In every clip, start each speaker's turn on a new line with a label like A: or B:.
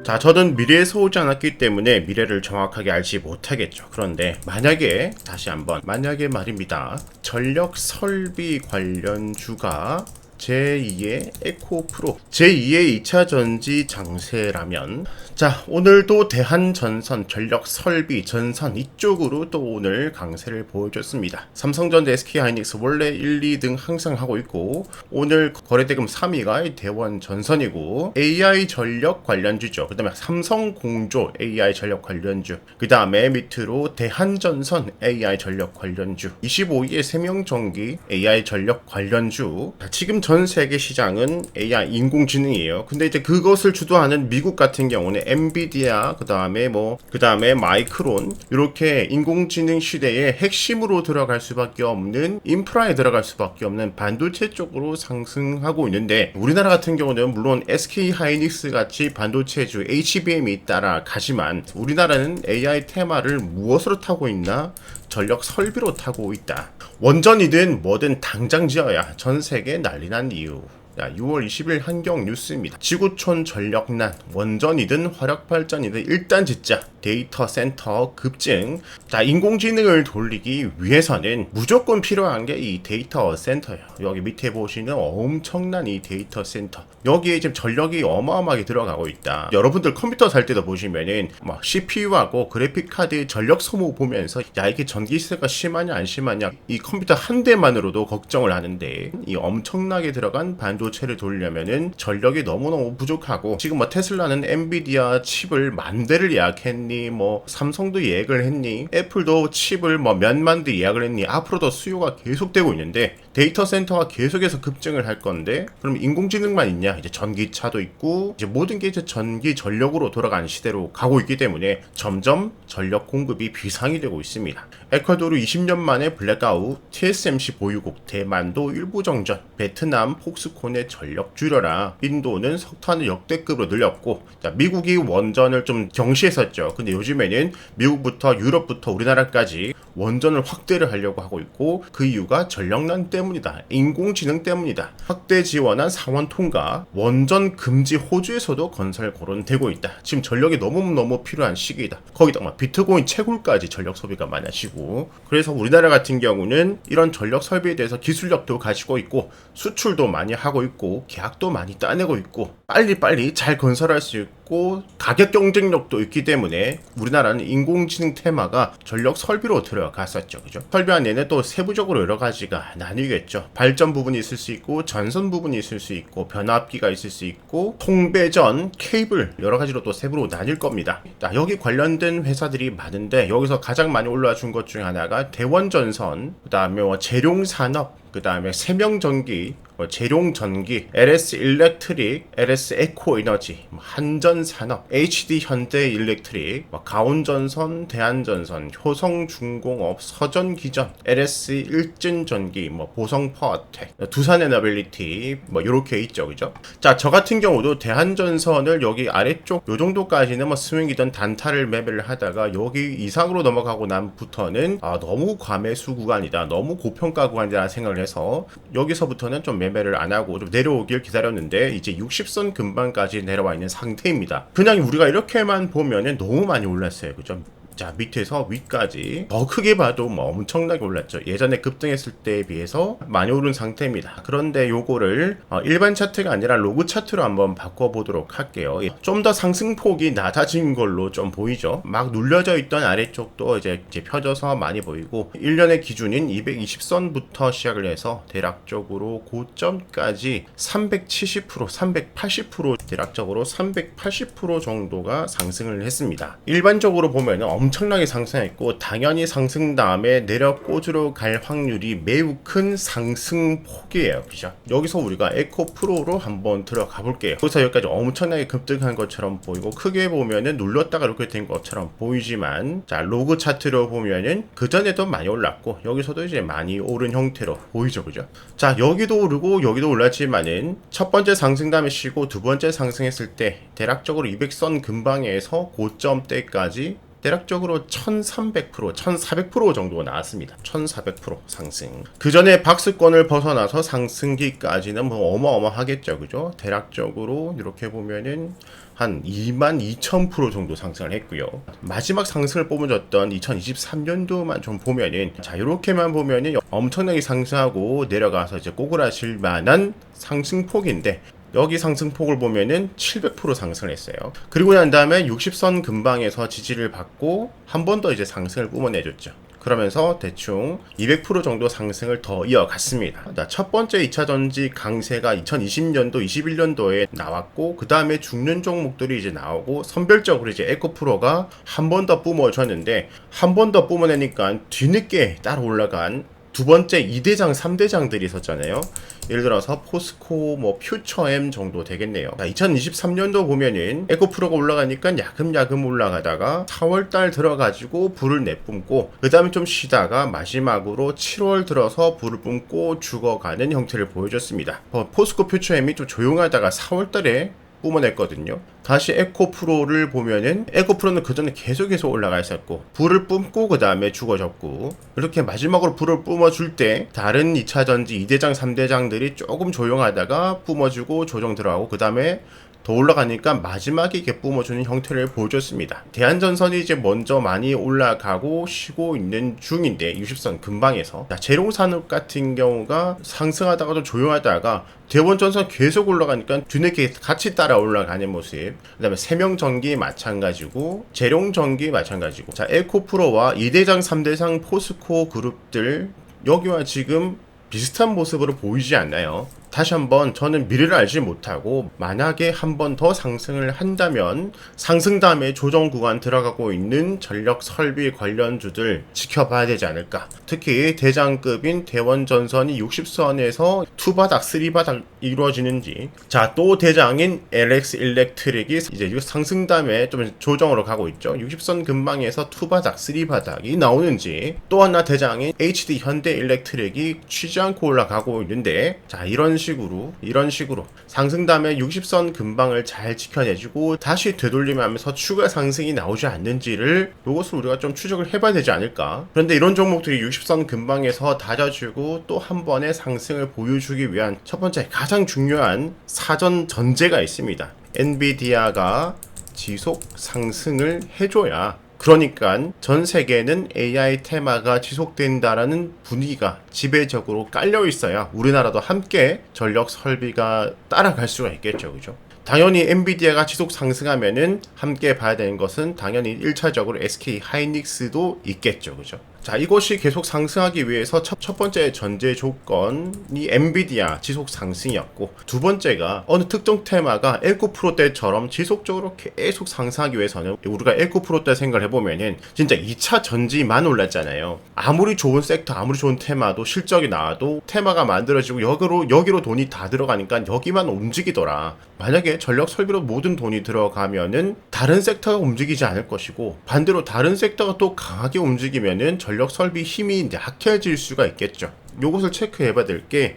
A: 자, 저는 미래에서 오지 않았기 때문에 미래를 정확하게 알지 못하겠죠. 그런데 만약에 다시 한번 만약에 말입니다. 전력 설비 관련주가 제2의 에코 프로 제2의 2차 전지 장세라면, 자, 오늘도 대한전선 전력 설비 전선 이쪽으로 또 오늘 강세를 보여줬습니다. 삼성전자, SK하이닉스 원래 1, 2등 항상 하고 있고, 오늘 거래대금 3위가 대원전선이고 AI 전력 관련주죠. 그 다음에 삼성공조 AI 전력 관련주, 그 다음에 밑으로 대한전선 AI 전력 관련주, 25위의 세명전기 AI 전력 관련주. 자, 지금 전 세계 시장은 AI 인공지능이에요. 근데 이제 그것을 주도하는 미국 같은 경우는 엔비디아, 그 다음에 마이크론, 이렇게 인공지능 시대의 핵심으로 들어갈 수밖에 없는 인프라에 들어갈 수밖에 없는 반도체 쪽으로 상승하고 있는데, 우리나라 같은 경우는 물론 SK 하이닉스 같이 반도체주 HBM이 따라가지만 우리나라는 AI 테마를 무엇으로 타고 있나? 전력 설비로 타고 있다. 원전이든 뭐든 당장 지어야 전 세계 난리난 이유. 6월 20일 한경 뉴스입니다. 지구촌 전력난, 원전이든 화력발전이든 일단 짓자. 데이터 센터 급증. 자, 인공지능을 돌리기 위해서는 무조건 필요한 게 이 데이터 센터예요. 여기 밑에 보시는 엄청난 이 데이터 센터. 여기에 지금 전력이 어마어마하게 들어가고 있다. 여러분들 컴퓨터 살 때도 보시면은 막 CPU하고 그래픽 카드 전력 소모 보면서 야, 이게 전기세가 심하냐 안 심하냐, 이 컴퓨터 한 대만으로도 걱정을 하는데, 이 엄청나게 들어간 반도체를 돌려면은 전력이 너무너무 부족하고, 지금 뭐 테슬라는 엔비디아 칩을 만 대를 예약했니, 뭐 삼성도 예약을 했니, 애플도 칩을 뭐 몇만 대 예약을 했니, 앞으로도 수요가 계속되고 있는데 데이터 센터가 계속해서 급증을 할 건데, 그럼 인공지능만 있냐? 이제 전기차도 있고, 이제 모든 게 이제 전기 전력으로 돌아가는 시대로 가고 있기 때문에 점점 전력 공급이 비상이 되고 있습니다. 에콰도르 20년 만에 블랙아웃, TSMC 보유국 대만도 일부 정전, 베트남 폭스콘의 전력 줄여라, 인도는 석탄을 역대급으로 늘렸고, 자, 미국이 원전을 좀 경시했었죠. 근데 요즘에는 미국부터 유럽부터 우리나라까지 원전을 확대를 하려고 하고 있고, 그 이유가 전력난 때문이다. 인공지능 때문이다. 확대 지원한 상원 통과, 원전 금지 호주에서도 건설 거론되고 있다. 지금 전력이 너무너무 필요한 시기이다. 거기다 막 비트코인 채굴까지 전력 소비가 많아지고, 그래서 우리나라 같은 경우는 이런 전력 설비에 대해서 기술력도 가지고 있고, 수출도 많이 하고 있고, 계약도 많이 따내고 있고, 빨리빨리 잘 건설할 수 있고 가격 경쟁력도 있기 때문에 우리나라는 인공지능 테마가 전력 설비로 들어갔었죠. 그죠? 설비 안에는 또 세부적으로 여러 가지가 나뉘겠죠. 발전 부분이 있을 수 있고, 전선 부분이 있을 수 있고, 변압기가 있을 수 있고, 통배전, 케이블, 여러 가지로 또 세부로 나뉠 겁니다. 자, 여기 관련된 회사들이 많은데, 여기서 가장 많이 올라와 준 것 중에 하나가 대원전선, 그 다음에 재룡산업, 그 다음에 세명전기, 재룡전기, LS 일렉트릭, LS 에코 에너지, 한전산업, HD 현대 일렉트릭, 가온전선, 대한전선, 효성중공업, 서전기전, LS 일진전기, 보성파워텍, 두산에너빌리티, 요렇게 있죠. 그죠? 자, 저 같은 경우도 대한전선을 여기 아래쪽 요 정도까지는 스윙이던 단타를 매매를 하다가 여기 이상으로 넘어가고 난부터는 너무 과매수 구간이다, 너무 고평가 구간이다 생각을 해서 여기서부터는 좀 매매를 안 하고 좀 내려오길 기다렸는데, 이제 60선 근방까지 내려와 있는 상태입니다. 그냥 우리가 이렇게만 보면은 너무 많이 올랐어요. 그죠? 자, 밑에서 위까지 더 크게 봐도 엄청나게 올랐죠. 예전에 급등했을 때에 비해서 많이 오른 상태입니다. 그런데 요거를 일반 차트가 아니라 로그 차트로 한번 바꿔보도록 할게요. 좀 더 상승폭이 낮아진 걸로 좀 보이죠. 막 눌려져 있던 아래쪽도 이제 펴져서 많이 보이고, 1년의 기준인 220선부터 시작을 해서 대략적으로 고점까지 370%, 380% 대략적으로 380% 정도가 상승을 했습니다. 일반적으로 보면 엄청나게 상승했고, 당연히 상승 다음에 내려 꽂으러 갈 확률이 매우 큰 상승폭이에요. 그죠? 여기서 우리가 에코 프로로 한번 들어가 볼게요. 여기서 여기까지 엄청나게 급등한 것처럼 보이고, 크게 보면은 눌렀다가 이렇게 된 것처럼 보이지만, 자, 로그 차트로 보면은 그전에도 많이 올랐고, 여기서도 이제 많이 오른 형태로 보이죠. 그죠? 자, 여기도 오르고 여기도 올랐지만은 첫 번째 상승 다음에 쉬고 두 번째 상승했을 때 대략적으로 200선 근방에서 고점대까지 대략적으로 1300%, 1400% 정도 나왔습니다. 1400% 상승. 그 전에 박스권을 벗어나서 상승기까지는 뭐 어마어마하겠죠. 그죠? 대략적으로 이렇게 보면은 한 22,000% 정도 상승을 했고요. 마지막 상승을 뿜어줬던 2023년도만 좀 보면은, 자, 이렇게만 보면은 엄청나게 상승하고 내려가서 이제 꼬꾸라질 만한 상승폭인데, 여기 상승폭을 보면은 700% 상승을 했어요. 그리고 난 다음에 60선 근방에서 지지를 받고 한 번 더 이제 상승을 뿜어내줬죠. 그러면서 대충 200% 정도 상승을 더 이어갔습니다. 첫 번째 2차 전지 강세가 2020년도, 21년도에 나왔고, 그 다음에 죽는 종목들이 이제 나오고, 선별적으로 이제 에코프로가 한 번 더 뿜어줬는데, 한 번 더 뿜어내니까 뒤늦게 따라 올라간 두 번째 2대장, 3대장들이 있었잖아요. 예를 들어서 포스코, 뭐 퓨처엠 정도 되겠네요. 2023년도 보면은 에코프로가 올라가니까 야금야금 올라가다가 4월달 들어가지고 불을 내뿜고, 그 다음에 좀 쉬다가 마지막으로 7월 들어서 불을 뿜고 죽어가는 형태를 보여줬습니다. 포스코 퓨처엠이 좀 조용하다가 4월달에 뿜어냈거든요. 다시 에코프로를 보면은, 에코프로는 그 전에 계속해서 올라가 있었고, 불을 뿜고 그 다음에 죽어졌고, 이렇게 마지막으로 불을 뿜어줄 때 다른 2차전지 2대장 3대장들이 조금 조용하다가 뿜어주고 조정 들어가고, 그 다음에 더 올라가니까 마지막에 이렇게 뿜어주는 형태를 보여줬습니다. 대한전선이 이제 먼저 많이 올라가고 쉬고 있는 중인데, 60선 근방에서. 재롱산업 같은 경우가 상승하다가 좀 조용하다가 대원전선 계속 올라가니까 뒤늦게 같이 따라 올라가는 모습. 그 다음에 세명전기 마찬가지고, 재룡전기 마찬가지고. 자, 에코프로와 2대장 3대장 포스코 그룹들, 여기와 지금 비슷한 모습으로 보이지 않나요? 다시 한번, 저는 미래를 알지 못하고 만약에 한 번 더 상승을 한다면 상승 다음에 조정 구간 들어가고 있는 전력 설비 관련주들 지켜봐야 되지 않을까. 특히 대장급인 대원전선이 60선에서 2바닥, 3바닥 이루어지는지, 자, 또 대장인 LX 일렉트릭이 이제 상승 다음에 좀 조정으로 가고 있죠. 60선 근방에서 2바닥, 3바닥이 나오는지, 또 하나 대장인 HD 현대 일렉트릭이 쉬지 않고 올라가고 있는데, 자, 이런 식으로 상승 다음에 60선 근방을 잘 지켜내주고 다시 되돌림하면서 추가 상승이 나오지 않는지를, 이것을 우리가 좀 추적을 해봐야 되지 않을까. 그런데 이런 종목들이 60선 근방에서 다져주고 또 한 번의 상승을 보여주기 위한 첫 번째 가장 중요한 사전 전제가 있습니다. 엔비디아가 지속 상승을 해줘야, 그러니까 전 세계는 AI 테마가 지속된다라는 분위기가 지배적으로 깔려 있어야 우리나라도 함께 전력 설비가 따라갈 수가 있겠죠. 그죠? 당연히 엔비디아가 지속 상승하면은 함께 봐야 되는 것은 당연히 1차적으로 SK 하이닉스도 있겠죠. 그죠? 자, 이것이 계속 상승하기 위해서 첫 번째 전제 조건이 엔비디아 지속 상승이었고, 두 번째가 어느 특정 테마가 에코프로 때처럼 지속적으로 계속 상승하기 위해서는, 우리가 에코프로 때 생각을 해보면은 진짜 2차 전지만 올랐잖아요. 아무리 좋은 섹터, 아무리 좋은 테마도 실적이 나와도 테마가 만들어지고 여기로 돈이 다 들어가니까 여기만 움직이더라. 만약에 전력 설비로 모든 돈이 들어가면은 다른 섹터가 움직이지 않을 것이고, 반대로 다른 섹터가 또 강하게 움직이면은 전력 설비 힘이 약해질 수가 있겠죠. 요것을 체크해 봐야 될 게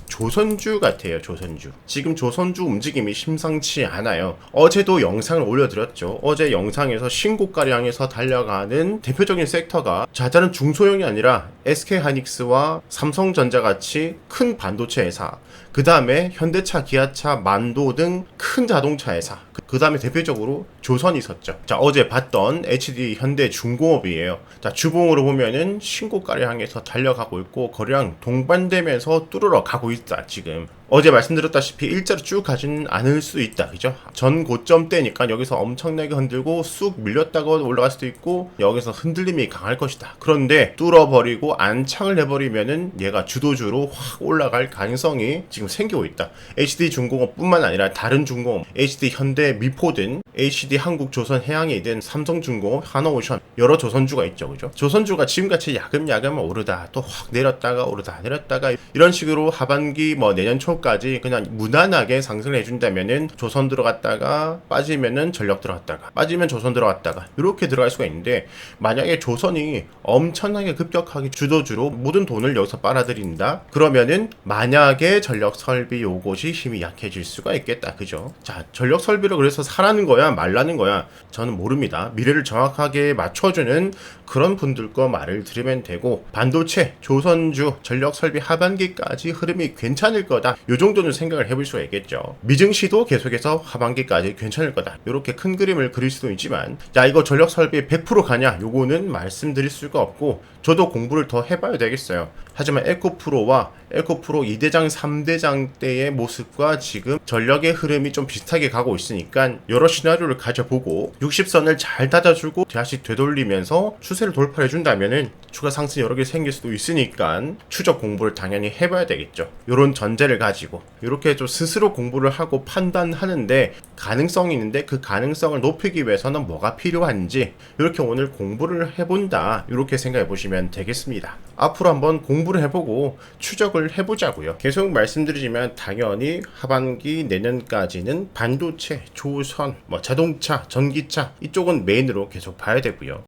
A: 조선주 같아요. 조선주. 지금 조선주 움직임이 심상치 않아요. 어제도 영상을 올려드렸죠. 어제 영상에서 신고가를 향해서 달려가는 대표적인 섹터가 자잘한 중소형이 아니라 SK하이닉스와 삼성전자 같이 큰 반도체 회사, 그 다음에 현대차, 기아차, 만도 등 큰 자동차 회사, 그 다음에 대표적으로 조선이 있었죠. 자, 어제 봤던 HD 현대중공업이에요. 자, 주봉으로 보면은 신고가를 향해서 달려가고 있고, 거래량 동반되면서 뚫으러 가고 있다. 지금 어제 말씀드렸다시피 일자로 쭉 가지는 않을 수 있다. 그죠? 전 고점 때니까 여기서 엄청나게 흔들고 쑥 밀렸다가 올라갈 수도 있고, 여기서 흔들림이 강할 것이다. 그런데 뚫어버리고 안착을 해버리면은 얘가 주도주로 확 올라갈 가능성이 지금 생기고 있다. HD중공업 뿐만 아니라 다른 중공업, HD 현대 미포든, HD 한국조선 해양이든, 삼성중공업, 하나오션, 여러 조선주가 있죠. 그죠? 조선주가 지금같이 야금야금 오르다 또 확 내렸다가 오르다 내렸다가 이런 식으로 하반기 뭐 내년 초까지 그냥 무난하게 상승을 해준다면은 조선 들어갔다가 빠지면은 전력 들어갔다가 빠지면 조선 들어갔다가 이렇게 들어갈 수가 있는데, 만약에 조선이 엄청나게 급격하게 주도주로 모든 돈을 여기서 빨아들인다 그러면은 만약에 전력 설비 요것이 힘이 약해질 수가 있겠다. 그죠? 자, 전력 설비를 그래서 사라는 거야, 거야 말라는 거야 저는 모릅니다. 미래를 정확하게 맞춰주는 그런 분들 거 말을 들으면 되고, 반도체, 조선주, 전력설비 하반기까지 흐름이 괜찮을 거다, 요 정도는 생각을 해볼 수가 있겠죠. 미증시도 계속해서 하반기까지 괜찮을 거다, 요렇게 큰 그림을 그릴 수도 있지만, 야 이거 전력설비 100% 가냐, 요거는 말씀드릴 수가 없고 저도 공부를 더 해봐야 되겠어요. 하지만 에코프로와 에코프로 2대장 3대장 때의 모습과 지금 전력의 흐름이 좀 비슷하게 가고 있으니까 여러 시나리오를 가져보고 60선을 잘 다져주고 다시 되돌리면서 추세를 돌파해준다면은 추가 상승 여러 개 생길 수도 있으니까 추적 공부를 당연히 해봐야 되겠죠. 요런 전제를 가지고 이렇게 좀 스스로 공부를 하고 판단하는데 가능성이 있는데, 그 가능성을 높이기 위해서는 뭐가 필요한지 이렇게 오늘 공부를 해본다, 이렇게 생각해 보시면 되겠습니다. 앞으로 한번 공부를 해보고 추적을 해보자고요. 계속 말씀드리지만 당연히 하반기 내년까지는 반도체, 조선, 자동차, 전기차 이쪽은 메인으로 계속 봐야 되고요.